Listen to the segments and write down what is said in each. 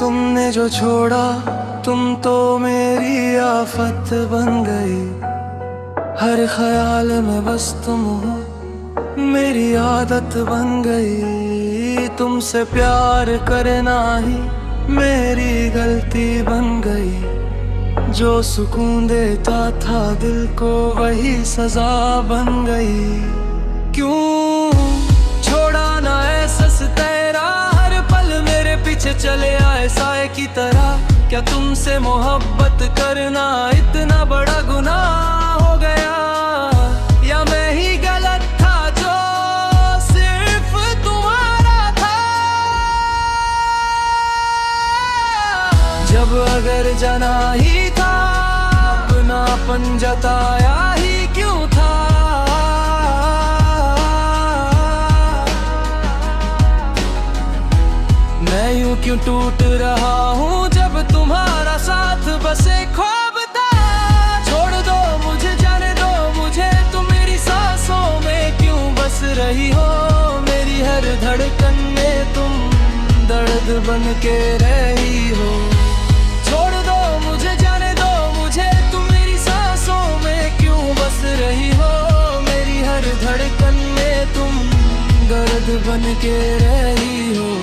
तुमने जो छोड़ा, तुम तो मेरी आफत बन गई। हर ख्याल में बस तुम हो, मेरी आदत बन गई। तुमसे प्यार करना ही मेरी गलती बन गई। जो सुकून देता था दिल को वही सजा बन गई। क्यों छोड़ा ना एहसास तेरा, हर पल मेरे पीछे चले आए साए की तरह। क्या तुमसे मोहब्बत करना इतना बड़ा गुनाह हो गया, या मैं ही गलत था जो सिर्फ तुम्हारा था। जब अगर जाना ही था, अपनापन जताया ही क्यों था। मैं यूं क्यों टूट रहा हूँ जब तुम्हारा साथ बस एक ख्वाब था। छोड़ दो मुझे, जाने दो मुझे, तुम मेरी सांसों में क्यों बस रही हो। मेरी हर धड़कन में तुम दर्द बन के रही हो। छोड़ दो मुझे, जाने दो मुझे, तुम मेरी सांसों में क्यों बस रही हो। मेरी हर धड़कन में तुम दर्द बन के रही हो।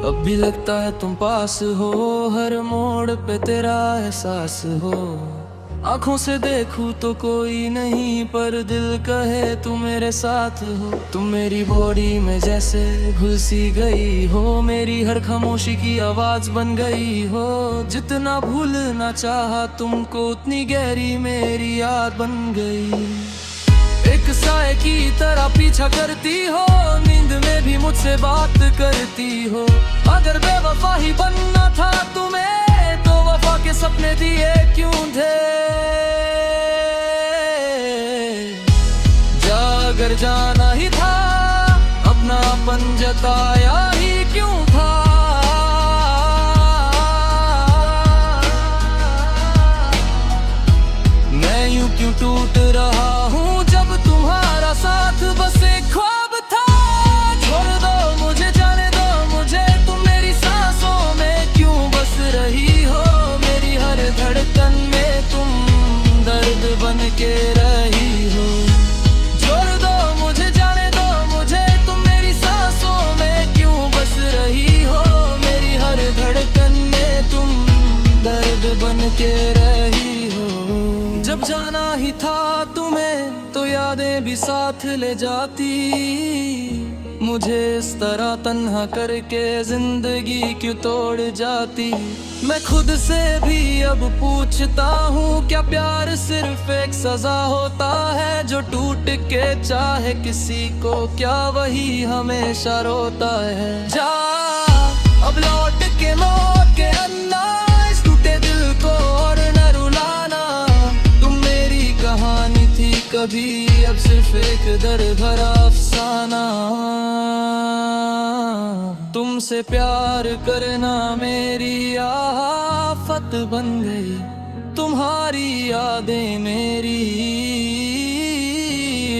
अब भी लगता है तुम पास हो, हर मोड़ पे तेरा एहसास हो। आंखों से देखूं तो कोई नहीं, पर दिल कहे तू मेरे साथ हो। तुम मेरी बॉडी में जैसे घुल सी गई हो, मेरी हर खामोशी की आवाज बन गई हो। जितना भूलना चाहा तुमको, उतनी गहरी मेरी याद बन गई। एक साए की तरह पीछा करती हो, नींद में भी मुझसे बात करती हो। अगर बेवफा ही बनना था तुम्हें, तो वफा के सपने दिए क्यों थे। अगर जाना ही था, अपनापन जताया ही क्यों था। मैं यूं क्यों टूट रहा हूँ जब तुम्हारा साथ बस एक ख्वाब था। छोड़ दो मुझे, जाने दो मुझे, तुम मेरी सांसों में क्यों बस रही हो। मेरी हर धड़कन में तुम दर्द बन के रही हो। छोड़ दो मुझे, जाने दो मुझे, तुम मेरी सांसों में क्यों बस रही हो। मेरी हर धड़कन में तुम दर्द बन के रही हो। जब जाना ही था तुम्हें, तो यादें भी साथ ले जाती। मुझे इस तरह तन्हा करके जिंदगी क्यों तोड़ जाती। मैं खुद से भी अब पूछता हूँ, क्या प्यार सिर्फ एक सजा होता है। जो टूट के चाहे किसी को, क्या वही हमेशा रोता है। जा अब लौट के मौत के अन्ना, इस टूटे दिल को और न रुलाना। तुम मेरी कहानी थी कभी, अब सिर्फ एक दर्द भरा अफसाना। तुमसे प्यार करना मेरी आफत बन गई। तुम्हारी यादें मेरी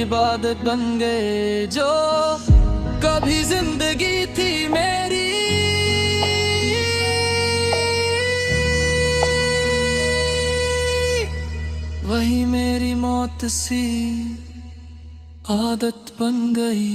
इबादत बन गए। जो कभी जिंदगी थी मेरी, वही मेरी मौत सी आदत बन गई।